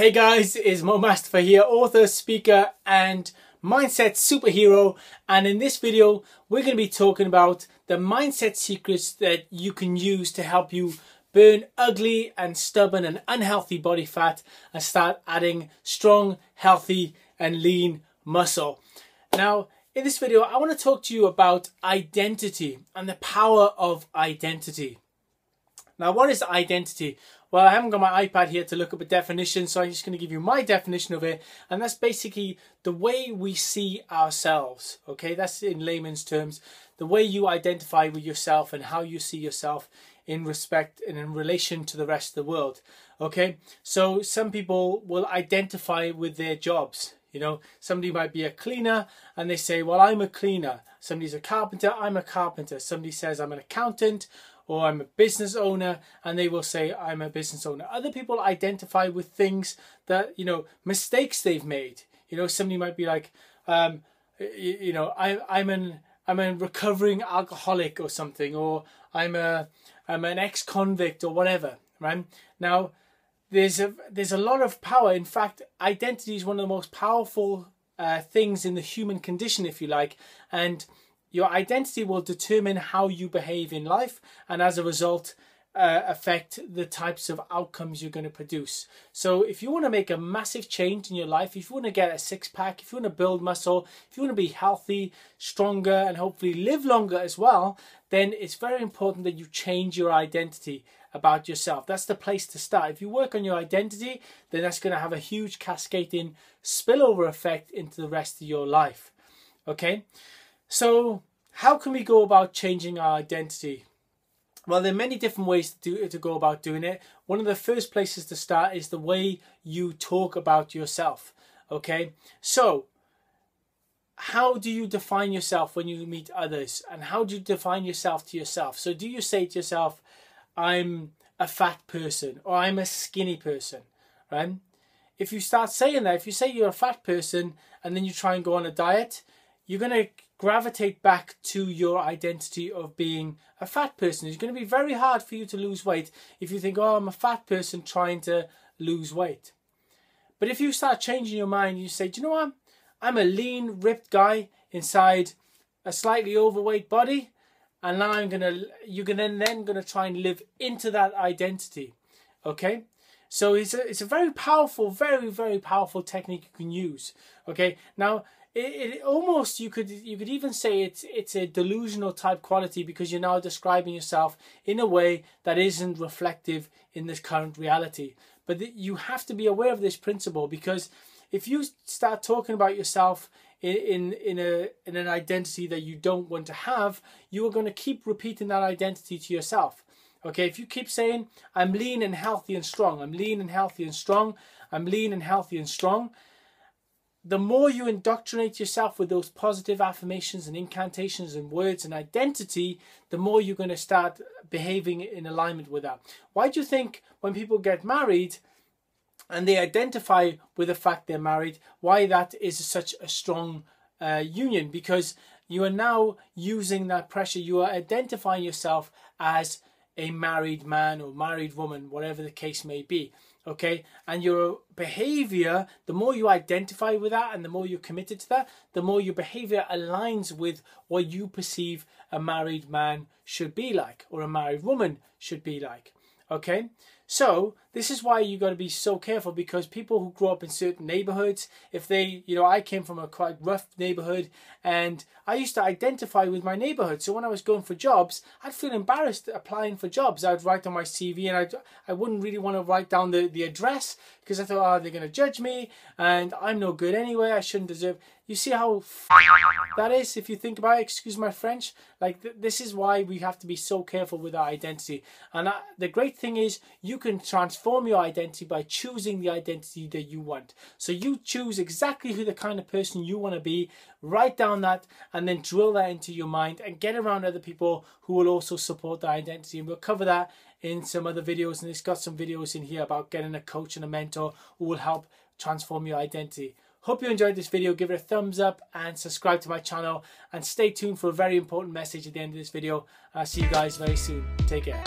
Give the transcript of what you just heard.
Hey guys, it's Mo Mustafa here, author, speaker and mindset superhero, and in this video we're going to be talking about the mindset secrets that you can use to help you burn ugly and stubborn and unhealthy body fat and start adding strong, healthy and lean muscle. Now in this video I want to talk to you about identity and the power of identity. Now what is identity? Well, I haven't got my iPad here to look up a definition, so I'm just going to give you my definition of it. And that's basically the way we see ourselves. Okay, that's in layman's terms. The way you identify with yourself and how you see yourself in respect and in relation to the rest of the world. Okay, so some people will identify with their jobs. You know, somebody might be a cleaner and they say, well, I'm a cleaner. Somebody's a carpenter, I'm a carpenter. Somebody says I'm an accountant, or I'm a business owner, and they will say I'm a business owner. Other people identify with things that, you know, mistakes they've made. You know, somebody might be like, you know, I'm a recovering alcoholic or something, or I'm an ex-convict or whatever, right? Now, there's a lot of power. In fact, identity is one of the most powerful things in the human condition, if you like, and your identity will determine how you behave in life, and as a result affect the types of outcomes you're going to produce. So if you want to make a massive change in your life, if you want to get a six-pack, if you want to build muscle, if you want to be healthy, stronger and hopefully live longer as well, then it's very important that you change your identity about yourself. That's the place to start. If you work on your identity, then that's going to have a huge cascading spillover effect into the rest of your life. Okay? So how can we go about changing our identity? Well, there are many different ways to go about doing it. One of the first places to start is the way you talk about yourself. Okay, so how do you define yourself when you meet others? And how do you define yourself to yourself? So do you say to yourself, I'm a fat person, or I'm a skinny person, right? If you start saying that, if you say you're a fat person and then you try and go on a diet, you're going to gravitate back to your identity of being a fat person. It's going to be very hard for you to lose weight if you think, oh, I'm a fat person trying to lose weight. But if you start changing your mind, you say, do you know what? I'm a lean, ripped guy inside a slightly overweight body, and now you're then gonna try and live into that identity. Okay? So it's a very powerful, very, very powerful technique you can use. Okay? Now, it almost, you could even say it's a delusional type quality, because you're now describing yourself in a way that isn't reflective in this current reality. But you have to be aware of this principle, because if you start talking about yourself in an identity that you don't want to have, you are going to keep repeating that identity to yourself. Okay, if you keep saying I'm lean and healthy and strong, I'm lean and healthy and strong, I'm lean and healthy and strong, the more you indoctrinate yourself with those positive affirmations and incantations and words and identity, the more you're going to start behaving in alignment with that. Why do you think when people get married and they identify with the fact they're married, why that is such a strong union? Because you are now using that pressure. You are identifying yourself as a married man or married woman, whatever the case may be. Okay, and your behavior, the more you identify with that and the more you're committed to that, the more your behavior aligns with what you perceive a married man should be like, or a married woman should be like. Okay, so this is why you got to be so careful, because people who grow up in certain neighborhoods, if they, you know, I came from a quite rough neighborhood and I used to identify with my neighborhood. So when I was going for jobs, I'd feel embarrassed applying for jobs. I'd write on my CV, and I wouldn't really want to write down the address, because I thought, oh, they're going to judge me and I'm no good anyway. I shouldn't deserve. You see how that is, if you think about it, excuse my French. Like this is why we have to be so careful with our identity. And the great thing is you can transform your identity by choosing the identity that you want. So you choose exactly who the kind of person you want to be, write down that, and then drill that into your mind and get around other people who will also support that identity. And we'll cover that in some other videos, and it's got some videos in here about getting a coach and a mentor who will help transform your identity. Hope you enjoyed this video. Give it a thumbs up and subscribe to my channel, and stay tuned for a very important message at the end of this video. I'll see you guys very soon. Take care.